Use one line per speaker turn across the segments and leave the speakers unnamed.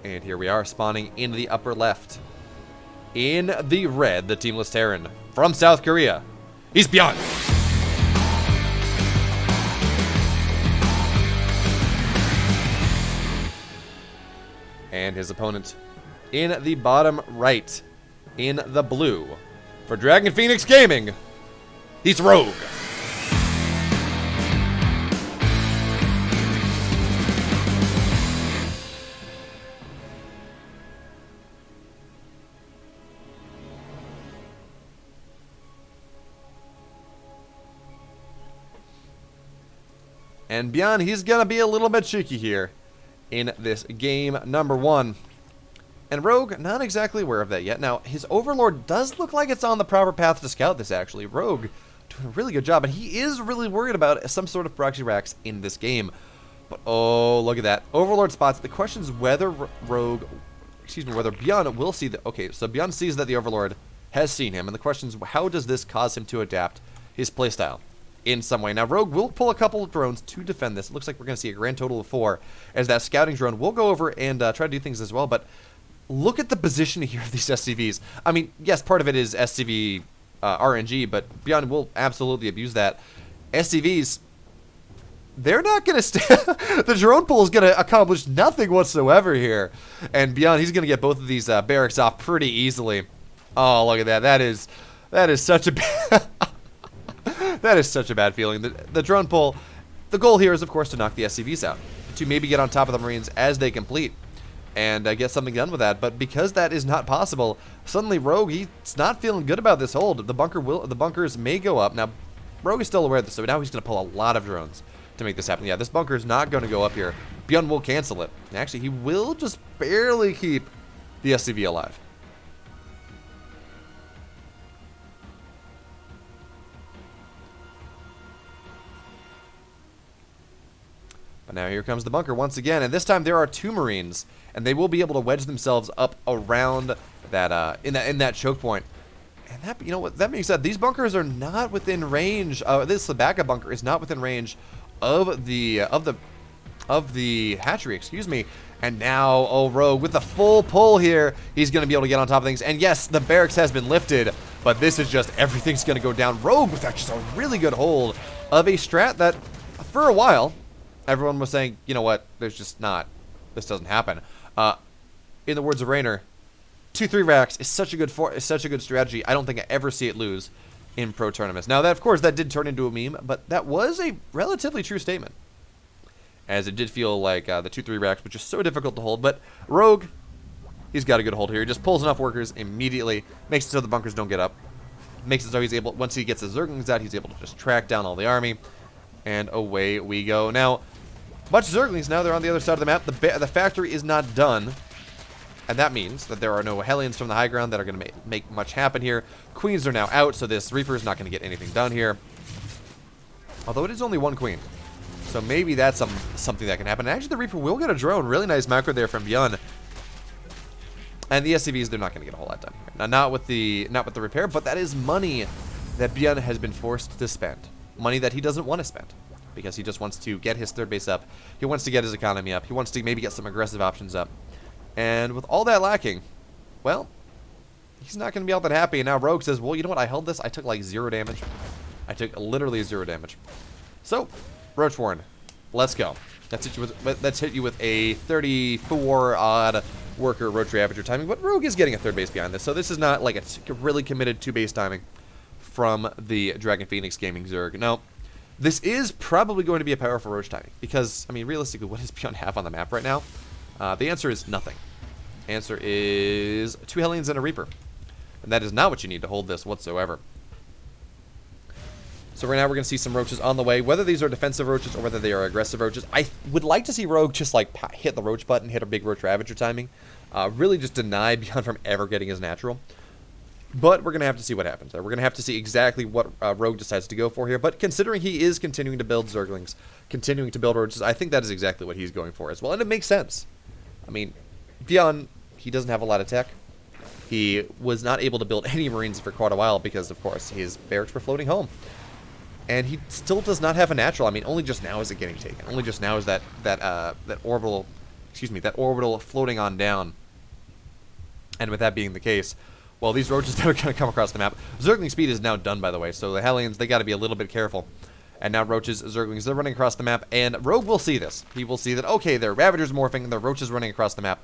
And here we are, spawning in the upper left. In the red, the Teamless Terran from South Korea. He's BYUN. And his opponent in the bottom right, in the blue, for Dragon Phoenix Gaming, he's Rogue. And BeoMulf, he's gonna be a little bit cheeky here in this game number 1. And Rogue, not exactly aware of that yet. Now, his Overlord does look like it's on the proper path to scout this, actually. Rogue doing a really good job, and he is really worried about some sort of proxy racks in this game. But, oh, look at that. Overlord spots. The question is whether whether BeoMulf will see the... Okay, so BeoMulf sees that the Overlord has seen him, and the question is, how does this cause him to adapt his playstyle in some way? Now, Rogue will pull a couple of drones to defend this. It looks like we're going to see a grand total of 4, as that scouting drone will go over and try to do things as well, but look at the position here of these SCVs. I mean, yes, part of it is SCV RNG, but BeoMulf will absolutely abuse that. SCVs, they're not going to stay. The drone pull is going to accomplish nothing whatsoever here. And BeoMulf, he's going to get both of these barracks off pretty easily. Oh, look at that. That is such a bad... That is such a bad feeling. The drone pull, the goal here is, of course, to knock the SCVs out, to maybe get on top of the Marines as they complete, and get something done with that. But because that is not possible, suddenly Rogue, he's not feeling good about this hold. The bunkers may go up. Now, Rogue is still aware of this, so now he's going to pull a lot of drones to make this happen. Yeah, this bunker is not going to go up here. BeoMulf will cancel it. And actually, he will just barely keep the SCV alive. But now here comes the bunker once again, and this time there are 2 Marines, and they will be able to wedge themselves up around that in that choke point. And that, you know what, that being said, these bunkers are not within range. The backup bunker is not within range of the hatchery, excuse me. And now, oh, Rogue with the full pull here, he's going to be able to get on top of things. And yes, the barracks has been lifted, but this is just everything's going to go down. Rogue with just a really good hold of a strat that, for a while, everyone was saying, you know what, there's just not, this doesn't happen. In the words of Rainer, 2-3 racks is such a good strategy. I don't think I ever see it lose in pro tournaments. Now, that, of course, that did turn into a meme, but that was a relatively true statement, as it did feel like the 2-3 racks was just so difficult to hold. But Rogue, he's got a good hold here. He just pulls enough workers immediately, makes it so the bunkers don't get up, makes it so he's able, once he gets the Zerglings out, he's able to just track down all the army, and away we go. Now, much Zerglings, now they're on the other side of the map. The factory is not done, and that means that there are no Hellions from the high ground that are going to make much happen here. Queens are now out, so this Reaper is not going to get anything done here. Although it is only 1 queen, so maybe that's something that can happen. And actually, the Reaper will get a drone. Really nice macro there from BeoMulf. And the SCVs, they're not going to get a whole lot done here. Now, not with the repair, but that is money that BeoMulf has been forced to spend. Money that he doesn't want to spend, because he just wants to get his 3rd base up. He wants to get his economy up. He wants to maybe get some aggressive options up. And with all that lacking, well, he's not going to be all that happy. And now Rogue says, well, you know what? I held this. I took like 0 damage. I took literally 0 damage. So, Roach Warren, let's go. Let's hit you with a 34-odd worker Roach Ravager timing. But Rogue is getting a 3rd base behind this. So this is not like a really committed 2 base timing from the Dragon Phoenix Gaming Zerg. No. This is probably going to be a powerful Roach timing, because, I mean, realistically, what does BeoMulf have on the map right now? The answer is nothing. Answer is 2 Hellions and a Reaper. And that is not what you need to hold this whatsoever. So right now we're going to see some Roaches on the way. Whether these are defensive Roaches or whether they are aggressive Roaches, I would like to see Rogue just, like, hit the Roach button, hit a big Roach Ravager timing. Really just deny BeoMulf from ever getting his natural. But we're going to have to see what happens. We're going to have to see exactly what Rogue decides to go for here. But considering he is continuing to build Zerglings, continuing to build Roaches, I think that is exactly what he's going for as well. And it makes sense. I mean, BeoMulf, he doesn't have a lot of tech. He was not able to build any Marines for quite a while because, of course, his barracks were floating home. And he still does not have a natural. I mean, only just now is it getting taken. Only just now is that orbital excuse me, that orbital floating on down. And with that being the case, well, these Roaches that are going to come across the map. Zergling speed is now done, by the way, so the Hellions, they got to be a little bit careful. And now Roaches, Zerglings, they're running across the map, and Rogue will see this. He will see that, okay, there are Ravagers morphing, and there are Roaches running across the map.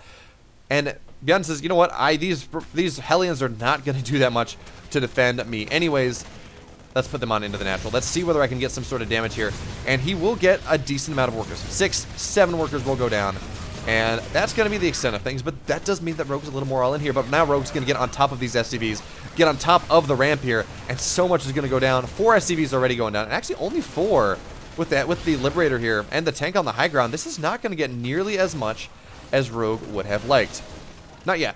And ByeON says, you know what, these Hellions are not going to do that much to defend me anyways. Let's put them on into the natural. Let's see whether I can get some sort of damage here. And he will get a decent amount of workers. 6, 7 workers will go down. And that's going to be the extent of things, but that does mean that Rogue's a little more all in here. But now Rogue's going to get on top of these SCVs, get on top of the ramp here, and so much is going to go down. 4 SCVs already going down, and actually only 4 with the Liberator here and the tank on the high ground. This is not going to get nearly as much as Rogue would have liked. Not yet.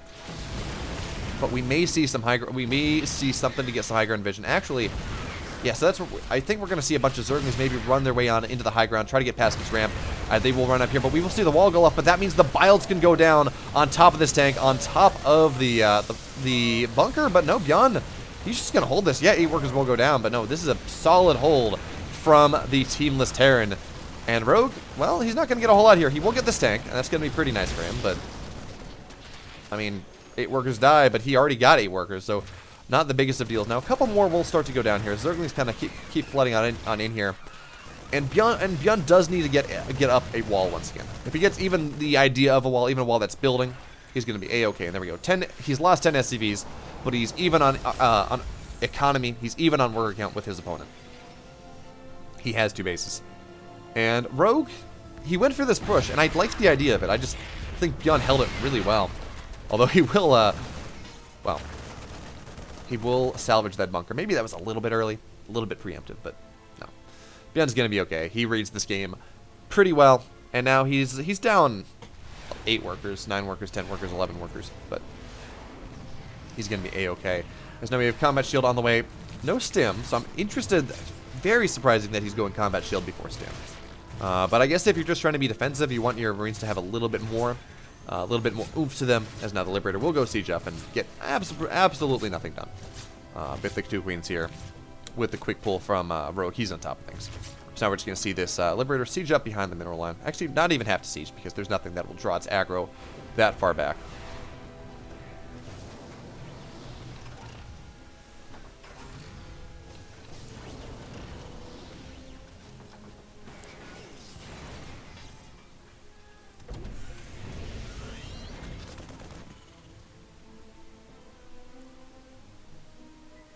But we may see some we may see something to get some high ground vision. Actually, yeah, so that's what I think we're going to see a bunch of Zerglings maybe run their way on into the high ground, try to get past this ramp. They will run up here, but we will see the wall go up, but that means the Bilds can go down on top of this tank, on top of the bunker, but no, ByeON, he's just going to hold this. Yeah, 8 workers will go down, but no, this is a solid hold from the teamless Terran. And Rogue, well, he's not going to get a whole lot here. He will get this tank, and that's going to be pretty nice for him, but, I mean, 8 workers die, but he already got 8 workers, so not the biggest of deals. Now, a couple more will start to go down here. Zerglings kind of keep flooding on in here. And ByeON does need to get up a wall once again. If he gets even the idea of a wall, even a wall that's building, he's going to be A-okay. And there we go. He's lost 10 SCVs, but he's even on economy. He's even on worker count with his opponent. He has 2 bases. And Rogue, he went for this push, and I liked the idea of it. I just think ByeON held it really well. Although he will, well, he will salvage that bunker. Maybe that was a little bit early, a little bit preemptive, but no. ByeON's going to be okay. He reads this game pretty well, and now he's down 8 workers, 9 workers, 10 workers, 11 workers, but he's going to be A-okay. There's now we have combat shield on the way. No stim, so I'm interested. Very surprising that he's going combat shield before stim. But I guess if you're just trying to be defensive, you want your Marines to have a little bit more oomph to them, as now the Liberator will go siege up and get absolutely nothing done. With the 2 queens here, with the quick pull from Rogue, he's on top of things. So now we're just going to see this Liberator siege up behind the mineral line. Actually, not even have to siege, because there's nothing that will draw its aggro that far back.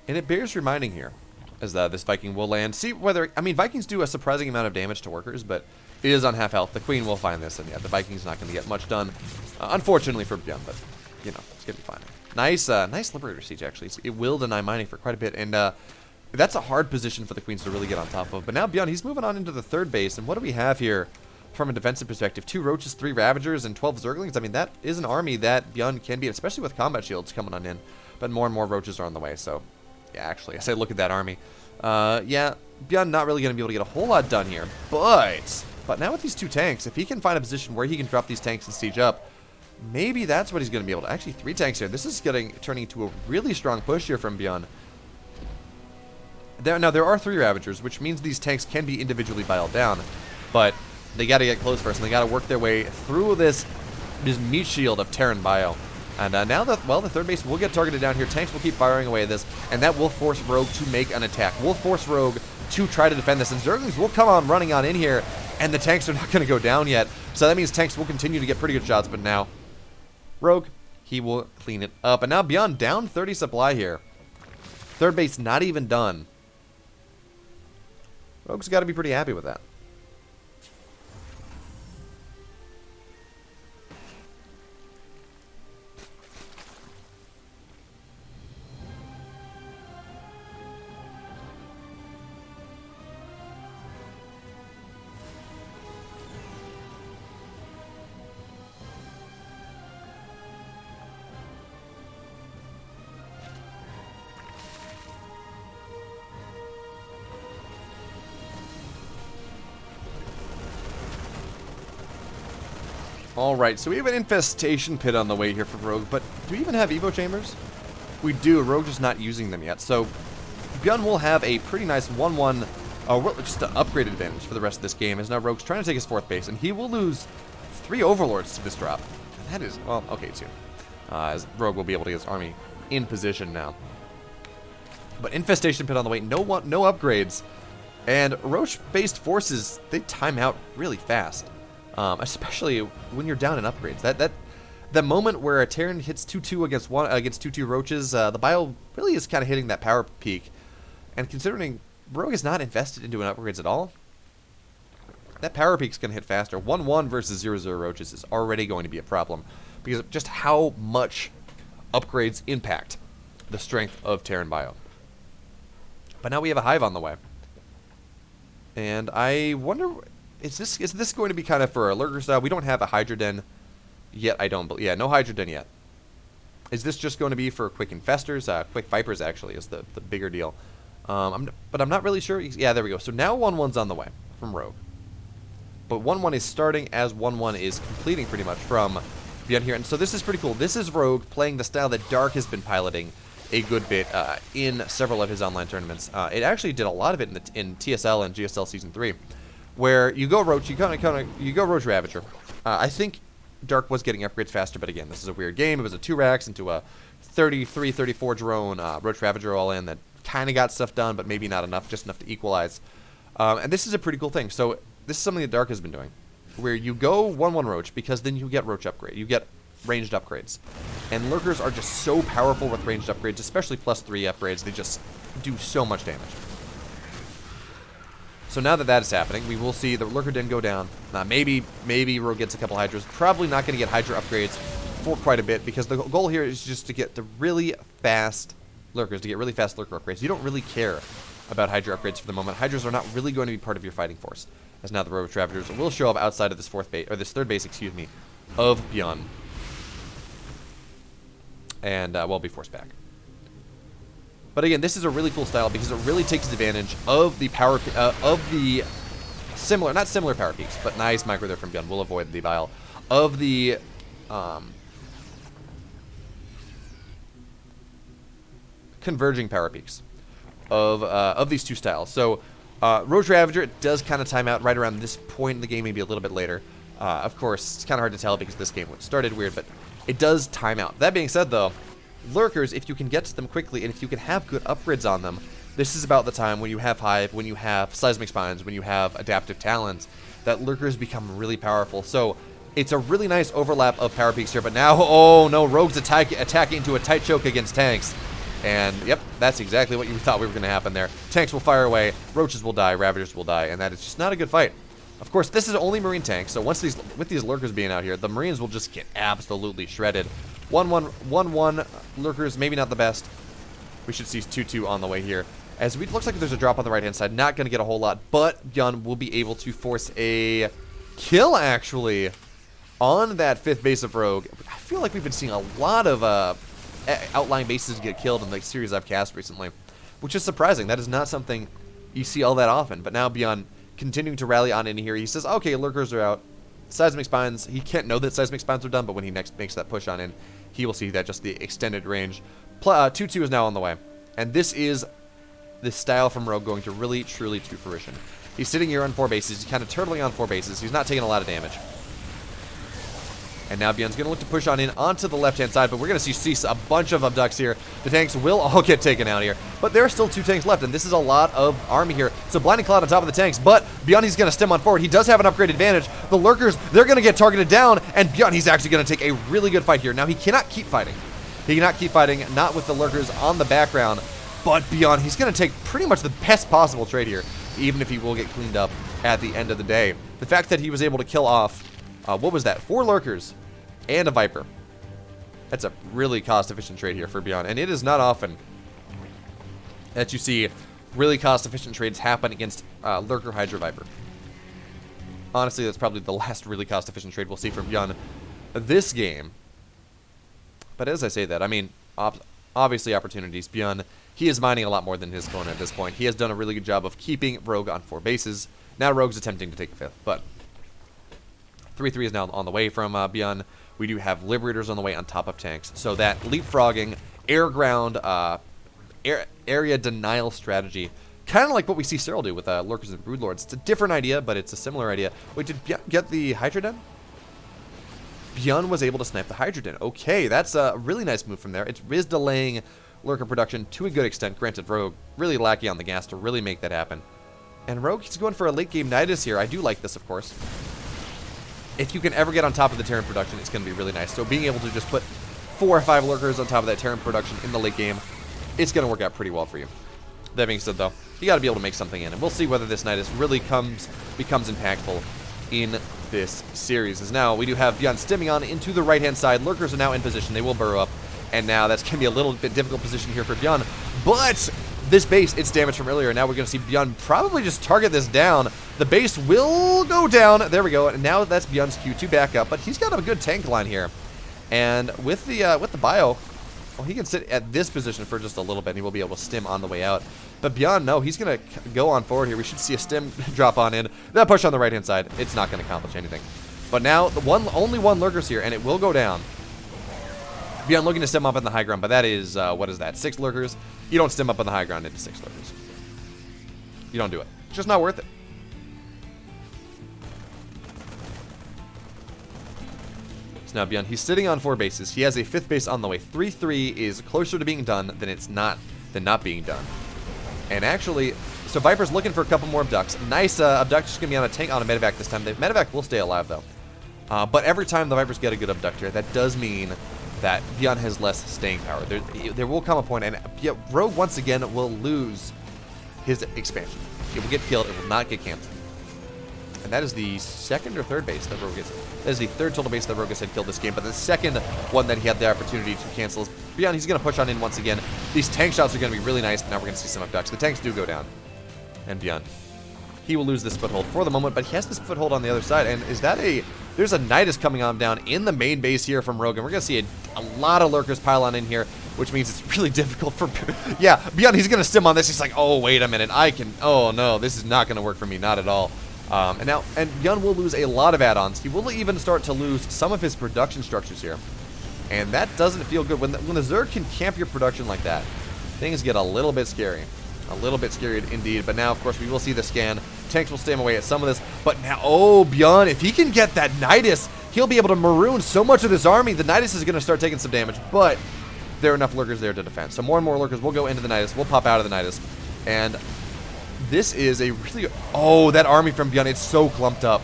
And it bears reminding here, as this Viking will land. See whether, I mean, Vikings do a surprising amount of damage to workers, but it is on half health. The Queen will find this, and yeah, the Viking's not going to get much done, unfortunately for ByeON, but, you know, it's going to be fine. Nice Liberator siege, actually. It will deny mining for quite a bit, and that's a hard position for the Queens to really get on top of. But now ByeON, he's moving on into the 3rd base, and what do we have here from a defensive perspective? 2 Roaches, 3 Ravagers, and 12 Zerglings. I mean, that is an army that ByeON can beat, especially with combat shields coming on in, but more and more Roaches are on the way, so... Yeah, actually, as I look at that army, yeah, ByeON not really going to be able to get a whole lot done here, but now with these 2 tanks, if he can find a position where he can drop these tanks and siege up, maybe that's what he's going to be able to. Actually, 3 tanks here. This is turning into a really strong push here from ByeON. Now, there are 3 Ravagers, which means these tanks can be individually biled down, but they got to get close first, and they got to work their way through this meat shield of Terran bio. And now that, well, the 3rd base will get targeted down here. Tanks will keep firing away at this, and that will force Rogue to make an attack. Will force Rogue to try to defend this, and Zerglings will come on running on in here, and the tanks are not going to go down yet. So that means tanks will continue to get pretty good shots, but now Rogue, he will clean it up. And now ByeON down 30 supply here. 3rd base not even done. Rogue's got to be pretty happy with that. Alright, so we have an infestation pit on the way here for Rogue, but do we even have Evo chambers? We do. Rogue just not using them yet. So ByeON will have a pretty nice 1-1, just an upgraded advantage for the rest of this game, as now Rogue's trying to take his 4th base, and he will lose 3 Overlords to this drop. And that is, well, okay, 2. As Rogue will be able to get his army in position now. But Infestation Pit on the way, no upgrades. And Roach-based forces, they time out really fast. Especially when you're down in upgrades. The moment where a Terran hits 2-2 against 2-2 Roaches, the Bio really is kind of hitting that power peak. And considering Rogue is not invested into an upgrades at all, that power peak's going to hit faster. 1-1 versus 0-0 Roaches is already going to be a problem because of just how much upgrades impact the strength of Terran Bio. But now we have a Hive on the way. And I wonder, is this going to be kind of for a Lurker style? We don't have a Hydra Den yet, I don't believe. Yeah, no Hydra Den yet. Is this just going to be for quick Infestors? Quick Vipers, actually, is the bigger deal. But I'm not really sure. Yeah, there we go. So now 1-1's on the way from Rogue. But 1-1 is starting as 1-1 is completing pretty much from BYUN here. And so this is pretty cool. This is Rogue playing the style that Dark has been piloting a good bit in several of his online tournaments. It actually did a lot of it in TSL and GSL Season 3, where you go Roach, you go Roach Ravager. I think Dark was getting upgrades faster, but again, this is a weird game. It was a 2 racks into a 33, 34 drone Roach Ravager all in that kind of got stuff done, but maybe not enough, just enough to equalize. And this is a pretty cool thing. So this is something that Dark has been doing, where you go 1-1 Roach because then you get Roach upgrade. You get ranged upgrades. And Lurkers are just so powerful with ranged upgrades, especially +3 upgrades. They just do so much damage. So now that is happening, we will see the Lurker Den go down. Maybe Rogue gets a couple Hydras. Probably not going to get Hydra upgrades for quite a bit because the goal here is just to get the really fast Lurkers, to get really fast Lurker upgrades. You don't really care about Hydra upgrades for the moment. Hydras are not really going to be part of your fighting force, as now the Roach Ravagers will show up outside of this third base, excuse me, of BYUN. And will be forced back. But again, this is a really cool style because it really takes advantage of the power of the not similar power peaks, but nice micro there from BYUN. We'll avoid the bile of the converging power peaks of these two styles. So Roach Ravager, it does kind of time out right around this point in the game, maybe a little bit later. Of course, it's kind of hard to tell because this game started weird, but it does time out. That being said, though, Lurkers, if you can get to them quickly and if you can have good upgrades on them, this is about the time when you have Hive, when you have Seismic Spines, when you have Adaptive Talons, that Lurkers become really powerful. So it's a really nice overlap of power peaks here, but now, oh no, Rogue's attacking into a tight choke against tanks. And yep, that's exactly what you thought we were going to happen there. Tanks will fire away, Roaches will die, Ravagers will die, and that is just not a good fight. Of course, this is only Marine tanks, so with these Lurkers being out here, the Marines will just get absolutely shredded. 1-1 Lurkers, maybe not the best. We should see 2-2 on the way here. As it looks like there's a drop on the right-hand side, not going to get a whole lot, but BYUN will be able to force a kill, actually, on that 5th base of Rogue. I feel like we've been seeing a lot of outlying bases get killed in the series I've cast recently, which is surprising. That is not something you see all that often, but now BYUN continuing to rally on in here. He says, okay, Lurkers are out. Seismic Spines, he can't know that Seismic Spines are done, but when he next makes that push on in, he will see that just the extended range. 2-2 is now on the way. And this is the style from Rogue going to really, truly to fruition. He's sitting here on 4 bases. He's kind of turtling on 4 bases. He's not taking a lot of damage. And now BYUN's going to look to push on in onto the left-hand side, but we're going to see a bunch of abducts here. The tanks will all get taken out here, but there are still 2 tanks left, and this is a lot of army here. So Blinding Cloud on top of the tanks, but BYUN, he's going to stem on forward. He does have an upgrade advantage. The Lurkers, they're going to get targeted down, and BYUN, he's actually going to take a really good fight here. Now, he cannot keep fighting. He cannot keep fighting, not with the Lurkers on the background, but BYUN, he's going to take pretty much the best possible trade here, even if he will get cleaned up at the end of the day. The fact that he was able to kill off, what was that, 4 Lurkers and a Viper. That's a really cost-efficient trade here for BYUN, and it is not often that you see really cost-efficient trades happen against Lurker Hydra Viper. Honestly, that's probably the last really cost-efficient trade we'll see from BYUN this game. But as I say that, I mean, obviously opportunities. BYUN, he is mining a lot more than his opponent at this point. He has done a really good job of keeping Rogue on 4 bases. Now Rogue's attempting to take a 5th, but 3-3 is now on the way from BYUN. We do have Liberators on the way on top of tanks. So that leapfrogging, air-ground, area denial strategy, kind of like what we see Cyril do with Lurkers and Broodlords. It's a different idea, but it's a similar idea. Wait, did BYUN get the Hydra Den? BYUN was able to snipe the Hydrogen. Okay, that's a really nice move from there. It is delaying lurker production to a good extent. Granted, Rogue really lacking on the gas to really make that happen. And Rogue, he's going for a late game Nidus here. I do like this, of course. If you can ever get on top of the Terran production, it's going to be really nice. So being able to just put 4 or 5 lurkers on top of that Terran production in the late game, it's going to work out pretty well for you. That being said, though, you got to be able to make something in. And we'll see whether this Nidus really becomes impactful in this series. As now, we do have BYUN stimming on into the right-hand side. Lurkers are now in position. They will burrow up. And now that's going to be a little bit difficult position here for BYUN. But this base, it's damage from earlier. Now we're going to see BYUN probably just target this down. The base will go down. There we go. And now that's BYUN's Q2 back up. But he's got a good tank line here. And with the bio, well, he can sit at this position for just a little bit, and he will be able to stim on the way out. But BYUN, no, he's going to go on forward here. We should see a stim drop on in. That push on the right-hand side, it's not going to accomplish anything. But now, only one lurker's here, and it will go down. BYUN looking to stim up on the high ground, but that is, what is that, 6 lurkers? You don't stim up on the high ground into 6 lurkers. You don't do it. It's just not worth it. Now BYUN, he's sitting on 4 bases. He has a 5th base on the way. 3-3 is closer to being done than not being done. And actually, so Viper's looking for a couple more abducts. Nice abduct, just gonna be on a tank on a medevac this time. The medevac will stay alive though. But every time the Vipers get a good abductor, that does mean that BYUN has less staying power. There will come a point, and Rogue once again will lose his expansion. It will get killed. It will not get canceled. And that is the 2nd or 3rd base that Rogue gets. That is the 3rd total base that Rogue has had killed this game, but the 2nd one that he had the opportunity to cancel is BYUN. He's going to push on in once again. These tank shots are going to be really nice. Now we're going to see some abducts. The tanks do go down. And BYUN, he will lose this foothold for the moment, but he has this foothold on the other side. And is that there's a Nidus coming on down in the main base here from Rogue, and we're going to see a lot of lurkers pile on in here, which means it's really difficult for, yeah, BYUN, he's going to stim on this. He's like, oh, wait a minute, oh no, this is not going to work for me, not at all. And BYUN will lose a lot of add-ons. He will even start to lose some of his production structures here. And that doesn't feel good. When the Zerg can camp your production like that, things get a little bit scary. A little bit scary indeed. But now, of course, we will see the scan. Tanks will stem away at some of this. But now, oh, BYUN, if he can get that Nidus, he'll be able to maroon so much of this army. The Nidus is going to start taking some damage, but there are enough lurkers there to defend. So more and more lurkers will go into the Nidus. We'll pop out of the Nidus. And this is a really... Oh, that army from BYUN, it's so clumped up.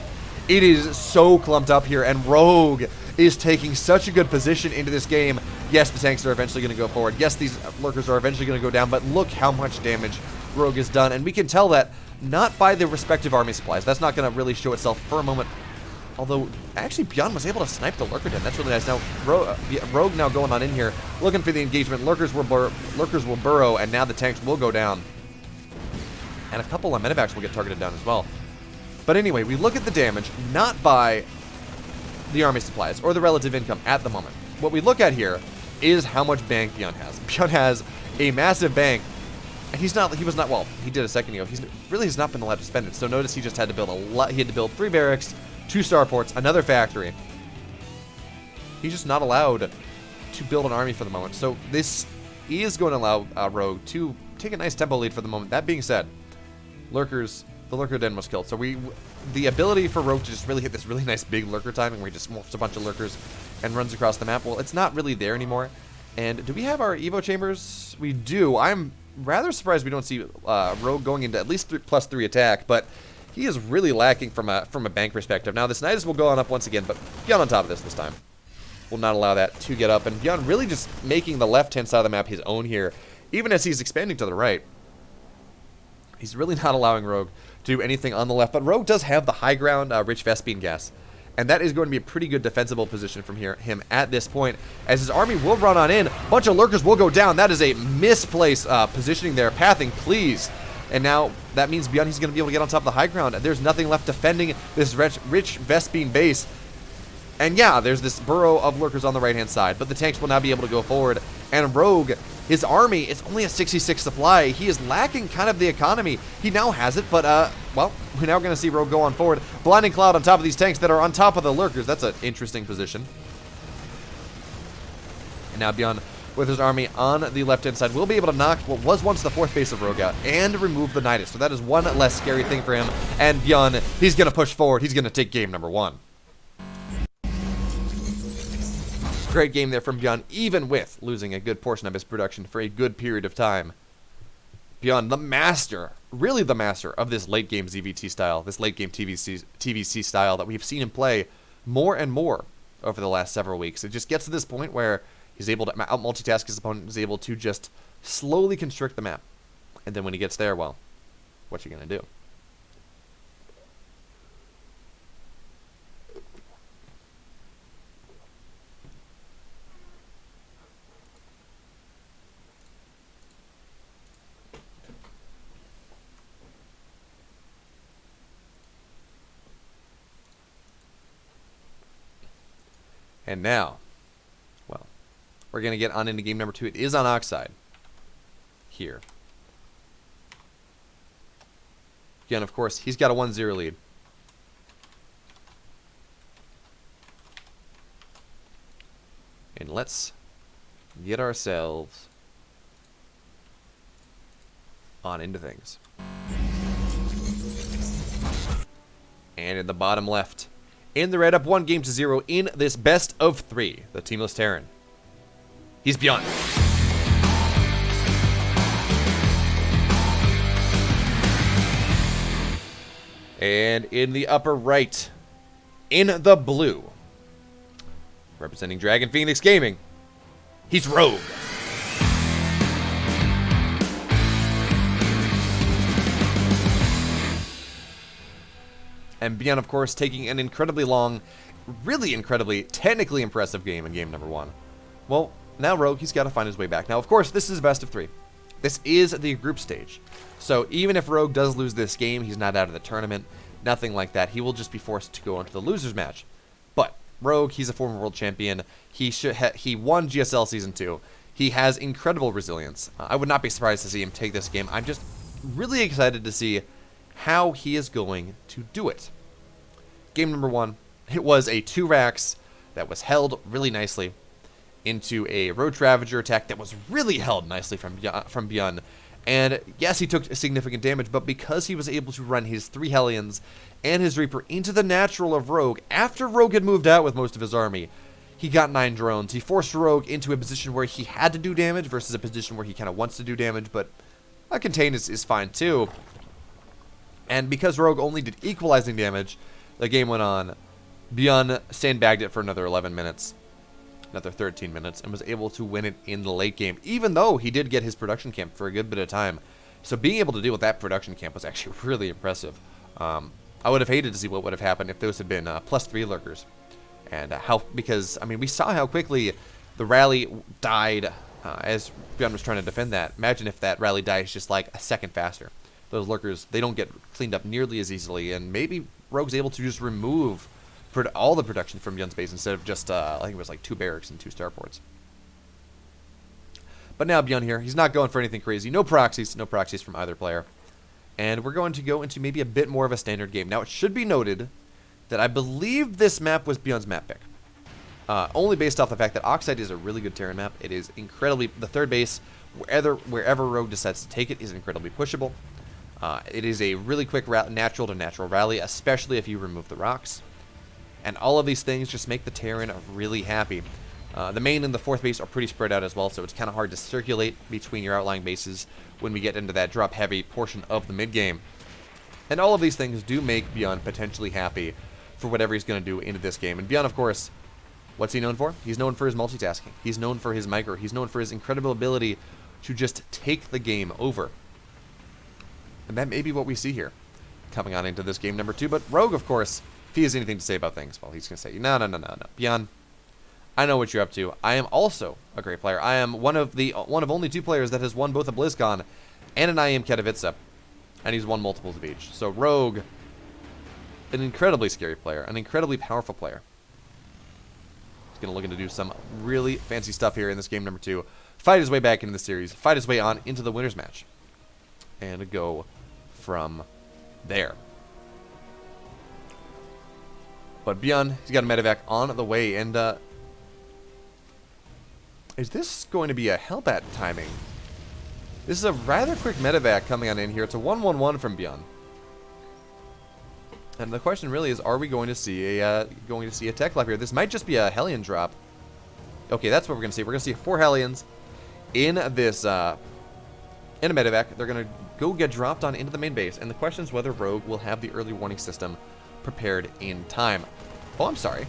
It is so clumped up here, and Rogue is taking such a good position into this game. Yes, the tanks are eventually going to go forward. Yes, these lurkers are eventually going to go down, but look how much damage Rogue has done. And we can tell that not by the respective army supplies. That's not going to really show itself for a moment. Although, actually, BYUN was able to snipe the lurker den. That's really nice. Now, Rogue now going on in here, looking for the engagement. Lurkers will burrow, and now the tanks will go down. And a couple of medevacs will get targeted down as well. But anyway, we look at the damage, not by the army supplies or the relative income at the moment. What we look at here is how much bank BYUN has. BYUN has a massive bank, and he did a second ago. He really has not been allowed to spend it. So notice he just had to build a lot. He had to build 3 barracks, 2 starports, another factory. He's just not allowed to build an army for the moment. So this is going to allow Rogue to take a nice tempo lead for the moment. That being said, the lurker den was killed. So the ability for Roach to just really hit this really nice big lurker timing where he just morphs a bunch of lurkers and runs across the map, well, it's not really there anymore. And do we have our Evo chambers? We do. I'm rather surprised we don't see Rogue going into at least +3 attack, but he is really lacking from a bank perspective. Now this Nidus will go on up once again, but BYUN on top of this time. Will not allow that to get up, and BYUN really just making the left-hand side of the map his own here, even as he's expanding to the right. He's really not allowing Rogue to do anything on the left, but Rogue does have the high ground, rich Vespene gas, and that is going to be a pretty good defensible position from him at this point, as his army will run on in. A bunch of lurkers will go down. That is a misplaced positioning there. Pathing, please. And now that means BYUN, he's going to be able to get on top of the high ground. There's nothing left defending this rich Vespene base. And yeah, there's this burrow of lurkers on the right-hand side, but the tanks will now be able to go forward. And Rogue, his army, it's only a 66 supply. He is lacking kind of the economy. He now has it, but, well, we're now going to see Rogue go on forward. Blinding Cloud on top of these tanks that are on top of the lurkers. That's an interesting position. And now BYUN, with his army on the left-hand side, will be able to knock what was once the 4th base of Rogue out and remove the Nidus. So that is one less scary thing for him. And BYUN, he's going to push forward. He's going to take game number 1. Great game there from ByeOn, even with losing a good portion of his production for a good period of time. ByeOn, the master, really the master of this late game ZVT style, this late game TVC style that we've seen him play more and more over the last several weeks. It just gets to this point where he's able to out multitask his opponent, is able to just slowly constrict the map. And then when he gets there, well, what you gonna do? And now, well, we're going to get on into game number 2. It is on Oxide. Here. Again, of course, he's got a 1-0 lead. And let's get ourselves on into things. And in the bottom left, in the red, up 1-0 in this best of 3, the teamless Terran. He's ByeOn. And in the upper right, in the blue, representing Dragon Phoenix Gaming, he's Rogue. And ByeOn, of course, taking an incredibly long, really incredibly, technically impressive game in game number 1. Well, now Rogue, he's got to find his way back. Now, of course, this is best of 3. This is the group stage. So even if Rogue does lose this game, he's not out of the tournament, nothing like that. He will just be forced to go into the loser's match. But Rogue, he's a former world champion. He won GSL Season 2. He has incredible resilience. I would not be surprised to see him take this game. I'm just really excited to see how he is going to do it. Game number 1, it was a 2 racks that was held really nicely into a Roach Ravager attack that was really held nicely from ByeOn. And yes, he took significant damage, but because he was able to run his 3 Hellions and his Reaper into the natural of Rogue, after Rogue had moved out with most of his army, he got 9 drones. He forced Rogue into a position where he had to do damage versus a position where he kind of wants to do damage, but a contain is fine too. And because Rogue only did equalizing damage, the game went on. ByeOn sandbagged it for another 11 minutes, another 13 minutes, and was able to win it in the late game, even though he did get his production camp for a good bit of time. So being able to deal with that production camp was actually really impressive. I would have hated to see what would have happened if those had been +3 lurkers. And because, I mean, we saw how quickly the rally died as ByeOn was trying to defend that. Imagine if that rally dies just like a second faster. Those lurkers, they don't get cleaned up nearly as easily, and maybe Rogue's able to just remove all the production from ByeOn's base instead of just, I think it was like 2 barracks and 2 starports. But now ByeOn here, he's not going for anything crazy. No proxies from either player. And we're going to go into maybe a bit more of a standard game. Now, it should be noted that I believe this map was ByeOn's map pick. Only based off the fact that Oxide is a really good Terran map. It is incredibly, the third base, wherever Rogue decides to take it, is incredibly pushable. It is a really quick natural to natural rally, especially if you remove the rocks. And all of these things just make the Terran really happy. The main and the 4th base are pretty spread out as well, so it's kind of hard to circulate between your outlying bases when we get into that drop-heavy portion of the mid-game. And all of these things do make ByeOn potentially happy for whatever he's going to do into this game. And ByeOn, of course, what's he known for? He's known for his multitasking. He's known for his micro. He's known for his incredible ability to just take the game over. And that may be what we see here coming on into this game number 2. But Rogue, of course, if he has anything to say about things, well, he's going to say, no. ByeOn, I know what you're up to. I am also a great player. I am one of only 2 players that has won both a BlizzCon and an IEM Katowice. And he's won multiples of each. So Rogue, an incredibly scary player, an incredibly powerful player. He's going to look to do some really fancy stuff here in this game number 2. Fight his way back into the series. Fight his way on into the winner's match. And go from there. But ByeOn, he's got a medevac on the way. And is this going to be a Hellbat timing? This is a rather quick medevac coming on in here. It's a 1-1-1 from ByeOn. And the question really is, are we going to see a tech life here? This might just be a Hellion drop. Okay, that's what we're going to see. We're going to see 4 Hellions in this, in a medevac. They're going to go get dropped on into the main base. And the question is whether Rogue will have the early warning system prepared in time. Oh, I'm sorry.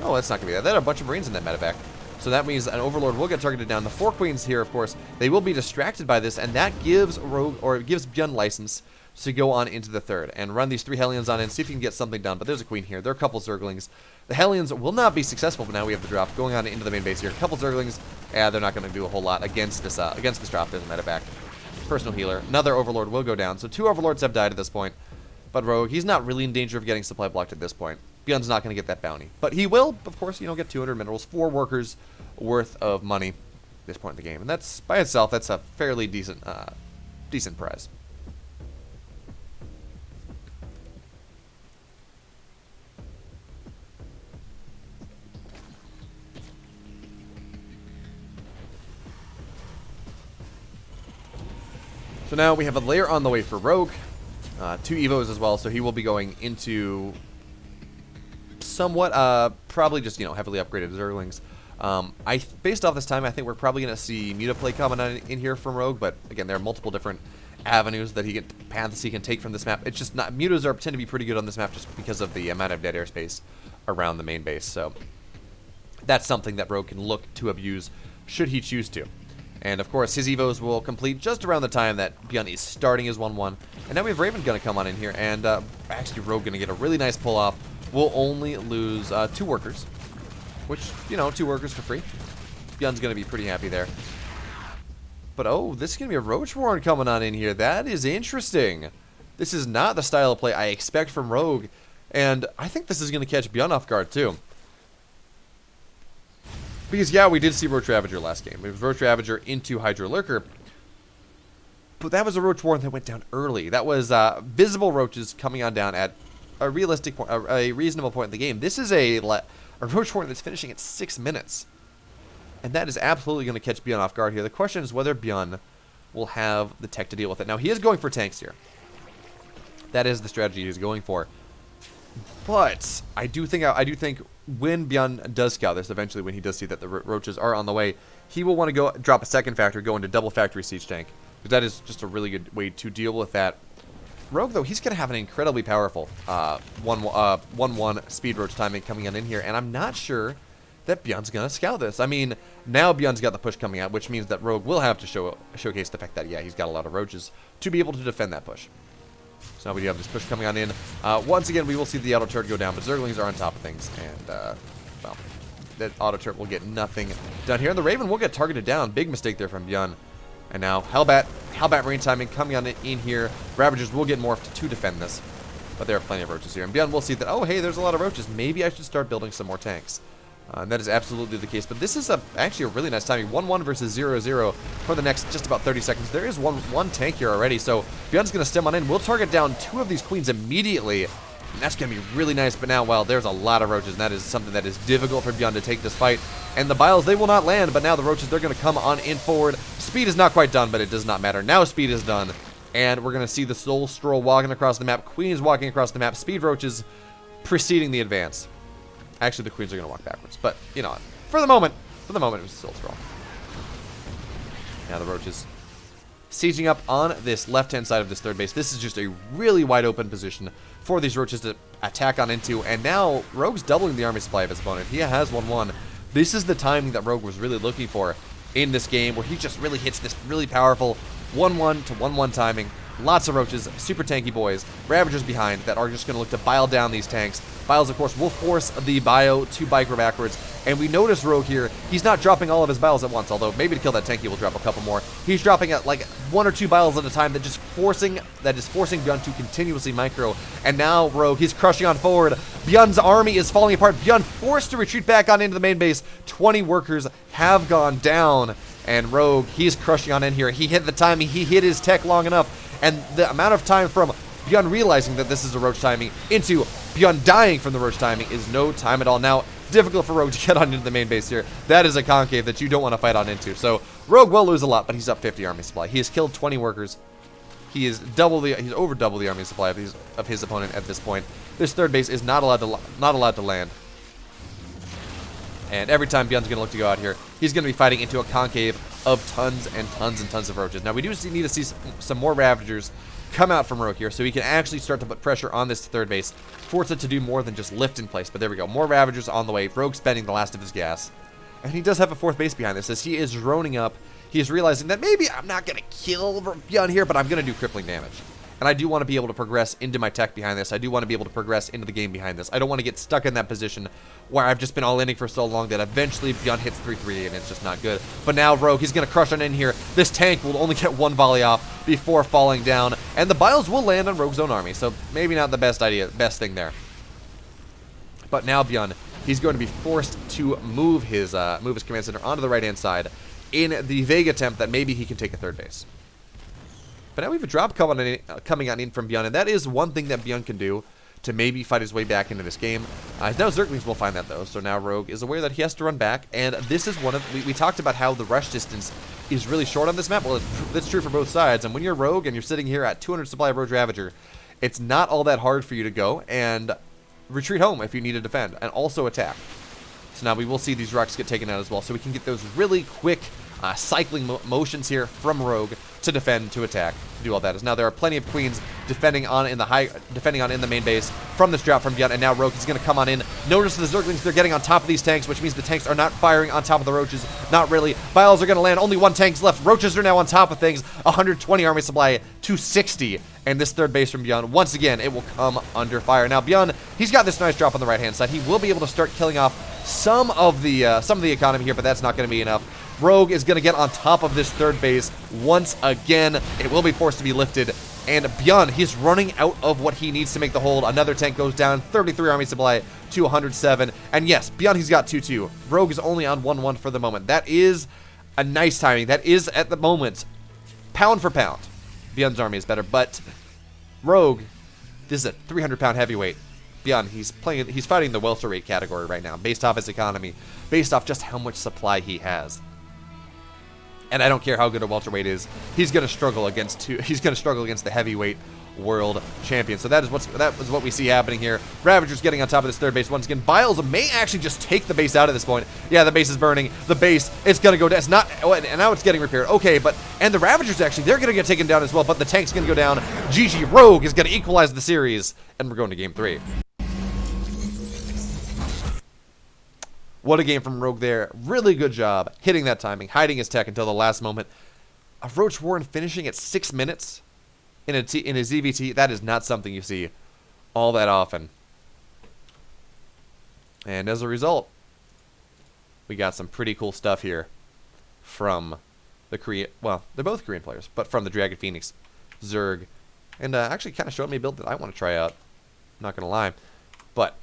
Oh, that's not going to be that. There are a bunch of Marines in that medevac. So that means an Overlord will get targeted down. The 4 Queens here, of course, they will be distracted by this. And that gives Rogue, or it gives BYUN license to go on into the third and run these 3 Hellions on in, see if you can get something done. But there's a Queen here. There are a couple Zerglings. The Hellions will not be successful, but now we have the drop going on into the main base here. A couple Zerglings, they're not going to do a whole lot against this drop. There's a medevac. Personal healer. Another Overlord will go down. So 2 Overlords have died at this point. But Rogue, he's not really in danger of getting supply blocked at this point. BYUN's not going to get that bounty. But he will, of course, get 200 minerals, 4 workers worth of money at this point in the game. And that's, by itself, that's a fairly decent prize. So now we have a layer on the way for Rogue, 2 Evos as well, so he will be going into somewhat, probably just, heavily upgraded Zerglings. Based off this time, I think we're probably going to see Mutaplay coming in here from Rogue, but again, there are multiple different avenues that paths he can take from this map. It's just not, Mutas tend to be pretty good on this map just because of the amount of dead airspace around the main base, so that's something that Rogue can look to abuse should he choose to. And of course, his Evos will complete just around the time that BYUN is starting his 1-1. And now we have Raven going to come on in here, and actually Rogue going to get a really nice pull-off. We'll only lose 2 workers, which, 2 workers for free. BYUN's going to be pretty happy there. But oh, this is going to be a Roach Warren coming on in here. That is interesting. This is not the style of play I expect from Rogue, and I think this is going to catch BYUN off guard too. Because, yeah, we did see Roach Ravager last game. It was Roach Ravager into Hydra Lurker. But that was a Roach Warren that went down early. That was visible Roaches coming on down at a realistic point, a reasonable point in the game. This is a Roach Warren that's finishing at 6 minutes. And that is absolutely going to catch BYUN off guard here. The question is whether BYUN will have the tech to deal with it. Now, he is going for tanks here. That is the strategy he's going for. But I do think when BYUN does scout this, eventually when he does see that the Roaches are on the way, he will want to go drop a second factory, go into double factory siege tank. Because that is just a really good way to deal with that. Rogue, though, he's going to have an incredibly powerful 1-1 speed Roach timing coming in here, and I'm not sure that BYUN's going to scout this. I mean, now BYUN's got the push coming out, which means that Rogue will have to showcase the fact that, yeah, he's got a lot of Roaches to be able to defend that push. So now we do have this push coming on in. Once again, we will see the auto turret go down, but Zerglings are on top of things, and, well, that auto turret will get nothing done here. And the Raven will get targeted down. Big mistake there from BYUN. And now Hellbat Marine timing coming on in here. Ravagers will get morphed to defend this, but there are plenty of Roaches here. And BYUN will see that, oh, hey, there's a lot of Roaches. Maybe I should start building some more tanks. And that is absolutely the case. But this is actually a really nice timing. 1-1 versus 0-0 for the next just about 30 seconds. There is one tank here already, so BYUN's going to stem on in. We'll target down 2 of these Queens immediately. And that's going to be really nice. But now, well, there's a lot of Roaches, and that is something that is difficult for BYUN to take this fight. And the Biles, they will not land, but now the Roaches, they're going to come on in forward. Speed is not quite done, but it does not matter. Now speed is done. And we're going to see the Soul Stroll walking across the map. Queens walking across the map. Speed Roaches preceding the advance. Actually, the Queens are going to walk backwards. But, for the moment, it was Soul Stroll. Now the Roaches sieging up on this left-hand side of this third base. This is just a really wide open position for these Roaches to attack on into. And now Rogue's doubling the army supply of his opponent. He has 1-1. This is the timing that Rogue was really looking for in this game, where he just really hits this really powerful 1-1 to 1-1 timing. Lots of Roaches, super tanky boys, Ravagers behind that are just going to look to bile down these tanks. Biles, of course, will force the Bio to biker backwards. And we notice Rogue here, he's not dropping all of his Biles at once, although maybe to kill that tank he will drop a couple more. He's dropping at like 1 or 2 Biles at a time that is forcing BYUN to continuously micro. And now Rogue, he's crushing on forward. BYUN's army is falling apart. BYUN forced to retreat back on into the main base. 20 workers have gone down. And Rogue, he's crushing on in here. He hit the timing, he hit his tech long enough. And the amount of time from BYUN realizing that this is a Roach timing into BYUN dying from the Roach timing is no time at all. Now, difficult for Rogue to get on into the main base here. That is a concave that you don't want to fight on into. So, Rogue will lose a lot, but he's up 50 army supply. He has killed 20 workers. He's over double the army supply of his opponent at this point. This third base is not allowed to land. And every time BYUN's going to look to go out here, he's going to be fighting into a concave of tons and tons and tons of roaches. Now, we do need to see some more ravagers come out from Rogue here so he can actually start to put pressure on this third base, force it to do more than just lift in place. But there we go. More ravagers on the way. Rogue spending the last of his gas. And he does have a fourth base behind this as he is droning up. He is realizing that maybe I'm not going to kill BYUN here, but I'm going to do crippling damage. And I do want to be able to progress into my tech behind this. I do want to be able to progress into the game behind this. I don't want to get stuck in that position where I've just been all-inning for so long that eventually BYUN hits 3-3 and it's just not good. But now Rogue, he's going to crush on in here. This tank will only get one volley off before falling down. And the biles will land on Rogue's own army. So maybe not the best thing there. But now BYUN, he's going to be forced to move his command center onto the right-hand side in the vague attempt that maybe he can take a third base. But now we have a drop coming on in from BYUN, and that is one thing that BYUN can do to maybe fight his way back into this game. Now Zerglings will find that, though, so now Rogue is aware that he has to run back, and this is one of... We talked about how the rush distance is really short on this map. Well, that's true for both sides, and when you're Rogue and you're sitting here at 200 supply of Roach Ravager, it's not all that hard for you to go and retreat home if you need to defend, and also attack. So now we will see these rocks get taken out as well, so we can get those really quick cycling motions here from Rogue to defend, to attack, to do all that. As now there are plenty of queens defending on in the main base from this drop from BYUN, and now Rogue is going to come on in. Notice the Zerglings, they're getting on top of these tanks, which means the tanks are not firing on top of the roaches. Not really. Biles are going to land. Only one tank's left. Roaches are now on top of things. 120 army supply to 60. And this third base from BYUN, once again, it will come under fire. Now BYUN, he's got this nice drop on the right-hand side. He will be able to start killing off some of the economy here, but that's not going to be enough. Rogue is going to get on top of this third base once again. It will be forced to be lifted. And BYUN, he's running out of what he needs to make the hold. Another tank goes down. 33 army supply to 107. And yes, BYUN, he's got 2-2. Rogue is only on 1-1 for the moment. That is a nice timing. That is, at the moment, pound for pound, BYUN's army is better. But Rogue, this is a 300-pound heavyweight. BYUN, he's fighting the welterweight category right now, based off his economy, based off just how much supply he has. And I don't care how good a welterweight is, he's going to struggle against the heavyweight world champion. So that is what we see happening here. Ravager's getting on top of this third base once again. Biles may actually just take the base out at this point. Yeah, the base is burning. The base, it's going to go down. It's not, and now it's getting repaired. Okay, and the Ravagers actually, they're going to get taken down as well, but the tank's going to go down. GG, Rogue is going to equalize the series, and we're going to game 3. What a game from Rogue there. Really good job hitting that timing, hiding his tech until the last moment. A Roach Warren finishing at 6 minutes in a ZVT, that is not something you see all that often. And as a result, we got some pretty cool stuff here from the Korean, well, they're both Korean players, but from the Dragon Phoenix, Zerg. And actually kind of showed me a build that I want to try out. Not going to lie. But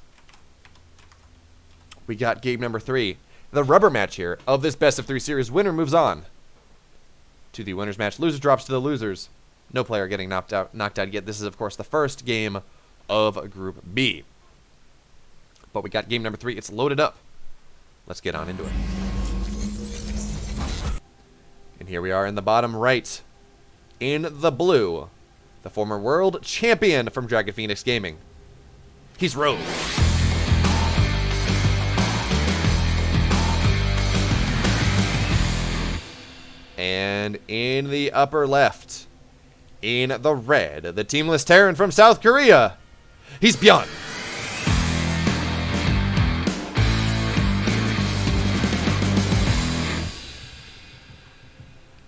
we got game number 3. The rubber match here of this best of 3 series. Winner moves on to the winners match. Loser drops to the losers. No player getting knocked out yet. This is, of course, the first game of Group B. But we got game number 3. It's loaded up. Let's get on into it. And here we are in the bottom right. In the blue, the former world champion from Dragon Phoenix Gaming. He's Rogue. And in the upper left, in the red, the teamless Terran from South Korea, he's ByeoMulf.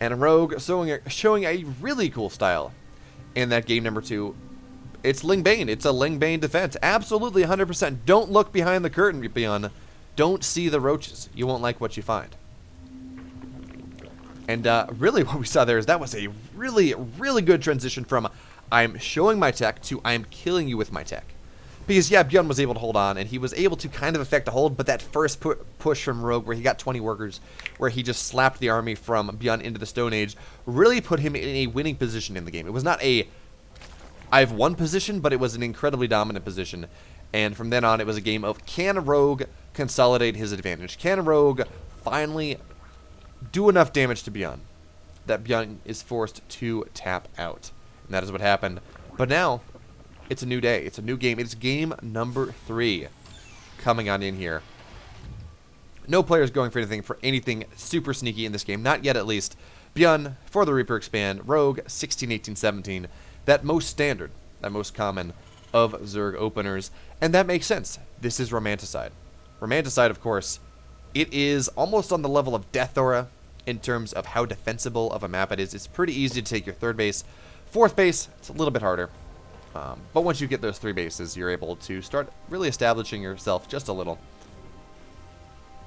And Rogue showing a really cool style in that game number 2. It's Ling Bane. It's a Ling Bane defense. Absolutely 100%. Don't look behind the curtain, ByeoMulf. Don't see the roaches. You won't like what you find. And really what we saw there is that was a really, really good transition from I'm showing my tech to I'm killing you with my tech. Because, yeah, ByeoMulf was able to hold on, and he was able to kind of effect a hold, but that first push from Rogue where he got 20 workers, where he just slapped the army from ByeoMulf into the Stone Age, really put him in a winning position in the game. It was not a I've won position, but it was an incredibly dominant position. And from then on, it was a game of can Rogue consolidate his advantage? Can Rogue finally do enough damage to ByeoMulf that ByeoMulf is forced to tap out? And that is what happened. But now, it's a new day. It's a new game. It's game number 3 coming on in here. No players going for anything super sneaky in this game, not yet at least. BYUN for the Reaper expand, Rogue 16, 18, 17. That most standard, that most common of Zerg openers, and that makes sense. This is Romanticide. Romanticide, of course, it is almost on the level of Death Aura in terms of how defensible of a map it is. It's pretty easy to take your third base. Fourth base, it's a little bit harder. But once you get those three bases, you're able to start really establishing yourself just a little.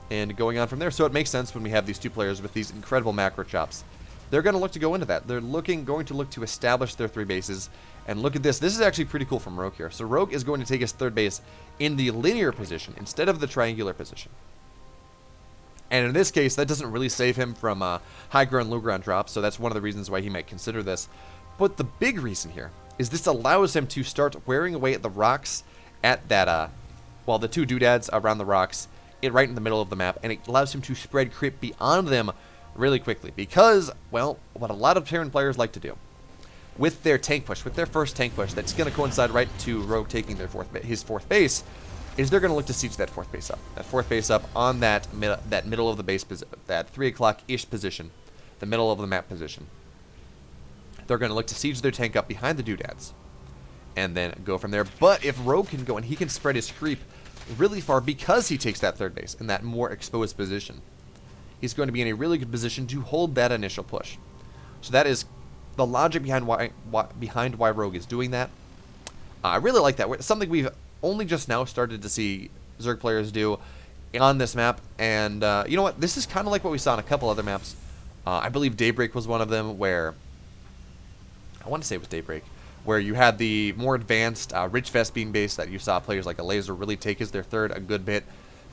And going on from there. So it makes sense when we have these two players with these incredible macro chops. They're going to look to go into that. They're going to look to establish their three bases. And look at this. This is actually pretty cool from Rogue here. So Rogue is going to take his third base in the linear position instead of the triangular position. And in this case, that doesn't really save him from high ground, low ground drops. So that's one of the reasons why he might consider this. But the big reason here is this allows him to start wearing away at the rocks at that, well, the two doodads around the rocks, right in the middle of the map, and it allows him to spread creep beyond them really quickly. Because, well, what a lot of Terran players like to do with their tank push, with their first tank push, that's going to coincide right to Rogue taking their his fourth base, is they're going to look to siege that fourth base up. That fourth base up on that middle of the base, that 3 o'clock-ish position, the middle of the map position. They're going to look to siege their tank up behind the doodads and then go from there. But if Rogue can go and he can spread his creep really far because he takes that third base in that more exposed position, he's going to be in a really good position to hold that initial push. So that is the logic behind why Rogue is doing that. I really like that. It's something we've only just now started to see Zerg players do on this map. And you know what? This is kind of like what we saw on a couple other maps. I believe Daybreak was one of them where... I want to say it was Daybreak, where you had the more advanced Rich Vespine base that you saw players like a Laser really take as their third a good bit.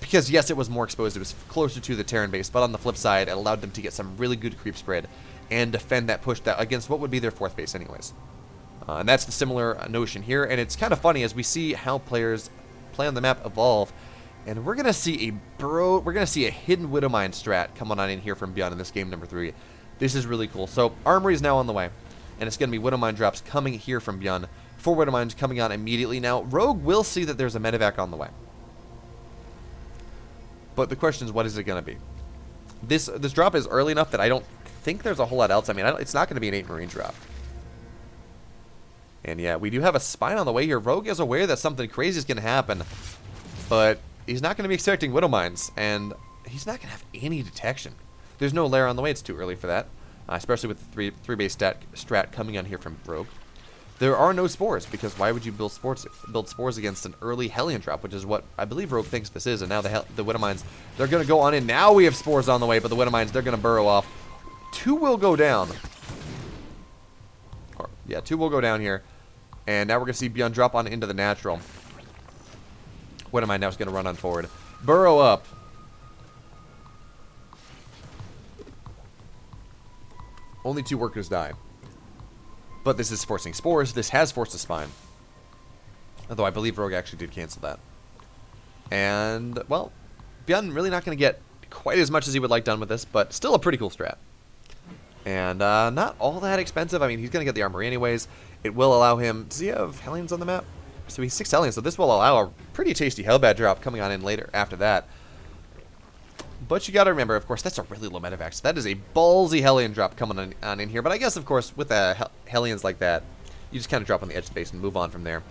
Because, yes, it was more exposed. It was closer to the Terran base. But on the flip side, it allowed them to get some really good creep spread and defend that push against what would be their fourth base anyways. And that's the similar notion here. And it's kind of funny as we see how players play on the map evolve. And we're going to see a hidden Widowmine strat coming on in here from BYUN in this game number 3. This is really cool. So Armory is now on the way. And it's going to be Widowmine drops coming here from BYUN. 4 Widowmines coming on immediately. Now, Rogue will see that there's a medevac on the way. But the question is, what is it going to be? This drop is early enough that I don't think there's a whole lot else. I mean, it's not going to be an 8 Marine drop. And yeah, we do have a spine on the way here. Rogue is aware that something crazy is going to happen. But he's not going to be expecting Widowmines. And he's not going to have any detection. There's no lair on the way. It's too early for that. Especially with the three base strat coming on here from Rogue. There are no spores, because why would you build spores against an early Hellion drop, which is what I believe Rogue thinks this is. And now the Widowmines, they're going to go on in. Now we have spores on the way, but the Widowmines, they're going to burrow off. 2 will go down. Yeah, 2 will go down here. And now we're going to see BYUN drop on into the natural. Widowmine now is going to run on forward. Burrow up. Only 2 workers die. But this is forcing spores. This has forced a spine. Although I believe Rogue actually did cancel that. And, well, BYUN really not going to get quite as much as he would like done with this, but still a pretty cool strat. And not all that expensive. I mean, he's going to get the armory anyways. It will allow him... Does he have Hellions on the map? So he's 6 Hellions, so this will allow a pretty tasty Hellbat drop coming on in later after that. But you got to remember, of course, that's a really low medevac. So that is a ballsy Hellion drop coming on in here. But I guess, of course, with Hellions like that, you just kind of drop on the edge of the base and move on from there.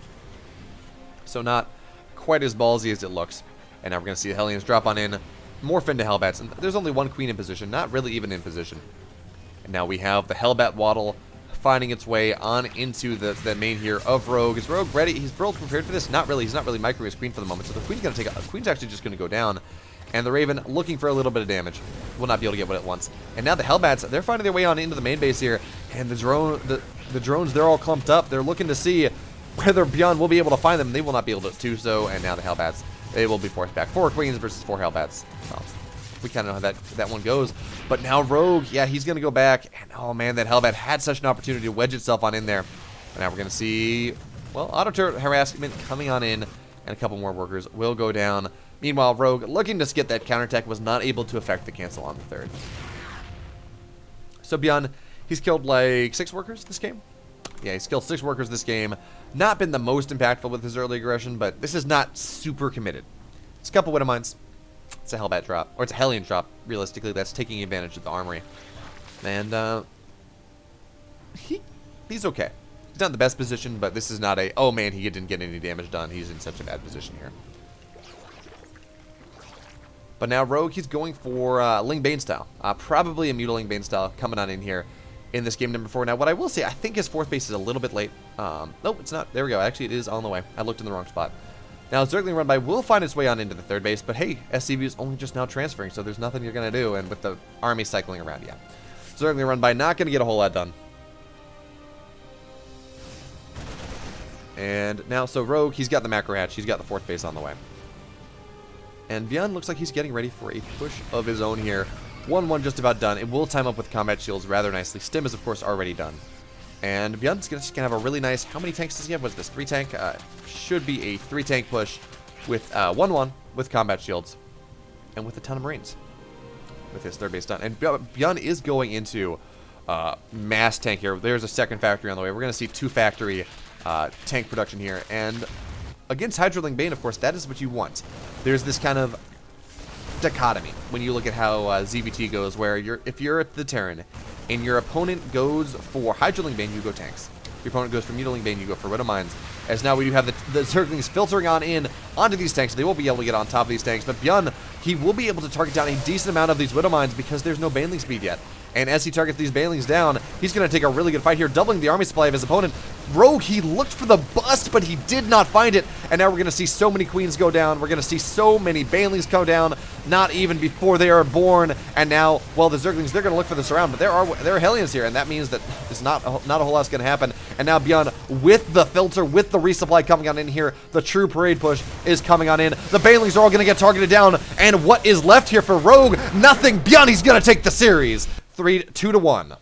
So not quite as ballsy as it looks. And now we're going to see the Hellions drop on in, morph into Hellbats. And there's only 1 Queen in position, not really even in position. And now we have the Hellbat Waddle finding its way on into the main here of Rogue. Is Rogue ready? He's prepared for this? Not really. He's not really microing his Queen for the moment. So the Queen's going to take Queen's actually just going to go down. And the Raven looking for a little bit of damage. Will not be able to get what it wants. And now the Hellbats, they're finding their way on into the main base here. And the drones, they're all clumped up. They're looking to see whether BYUN will be able to find them. They will not be able to do so. And now the Hellbats, they will be forced back. 4 Queens versus 4 Hellbats. Well, we kind of know how that one goes. But now Rogue, yeah, he's going to go back. And oh man, that Hellbat had such an opportunity to wedge itself on in there. And now we're going to see, well, auto turret harassment coming on in. And a couple more workers will go down. Meanwhile, Rogue, looking to get that counterattack, was not able to affect the cancel on the third. So BYUN, he's killed like 6 workers this game. Yeah, he's killed 6 workers this game. Not been the most impactful with his early aggression, but this is not super committed. It's a couple Widowmines. It's a Hellbat drop, or it's a Hellion drop, realistically, that's taking advantage of the armory. And, he's okay. He's not in the best position, but this is not a, oh man, he didn't get any damage done. He's in such a bad position here. But now Rogue, he's going for Ling Bane style. Probably a Mutiling Bane style coming on in here in this game number 4. Now, what I will say, I think his 4th base is a little bit late. Nope, it's not. There we go. Actually, it is on the way. I looked in the wrong spot. Now, Zergling Run By will find its way on into the 3rd base, but hey, SCV is only just now transferring, so there's nothing you're going to do, and with the army cycling around, yeah. Zergling Run By not going to get a whole lot done. And now, so Rogue, he's got the macro hatch. He's got the 4th base on the way. And BYUN looks like he's getting ready for a push of his own here. 1-1 just about done. It will time up with combat shields rather nicely. Stim is, of course, already done. And BYUN's just going to have a really nice... How many tanks does he have? Was this 3 tank? Should be a 3 tank push with 1-1 with combat shields. And with a ton of Marines. With his 3rd base done. And BYUN is going into mass tank here. There's a 2nd factory on the way. We're going to see 2 factory tank production here. And against Hydroling Bane, of course, that is what you want. There's this kind of dichotomy when you look at how ZVT goes, where if you're at the Terran and your opponent goes for Hydroling Bane, you go tanks. If your opponent goes for Mutiling Bane, you go for Widow Mines. As now we do have the Zerglings filtering on in onto these tanks. They won't be able to get on top of these tanks, but BYUN, he will be able to target down a decent amount of these Widow Mines because there's no Baneling speed yet. And as he targets these Banelings down, he's going to take a really good fight here, doubling the army supply of his opponent. Rogue, he looked for the bust, but he did not find it. And now we're going to see so many Queens go down. We're going to see so many Banelings go down, not even before they are born. And now, well, the Zerglings, they're going to look for this around, but there are Hellions here, and that means that it's not a whole lot's going to happen. And now BYUN, with the filter, with the resupply coming on in here, the true parade push is coming on in. The Banelings are all going to get targeted down, and what is left here for Rogue? Nothing. BYUN, he's going to take the series. 2-1.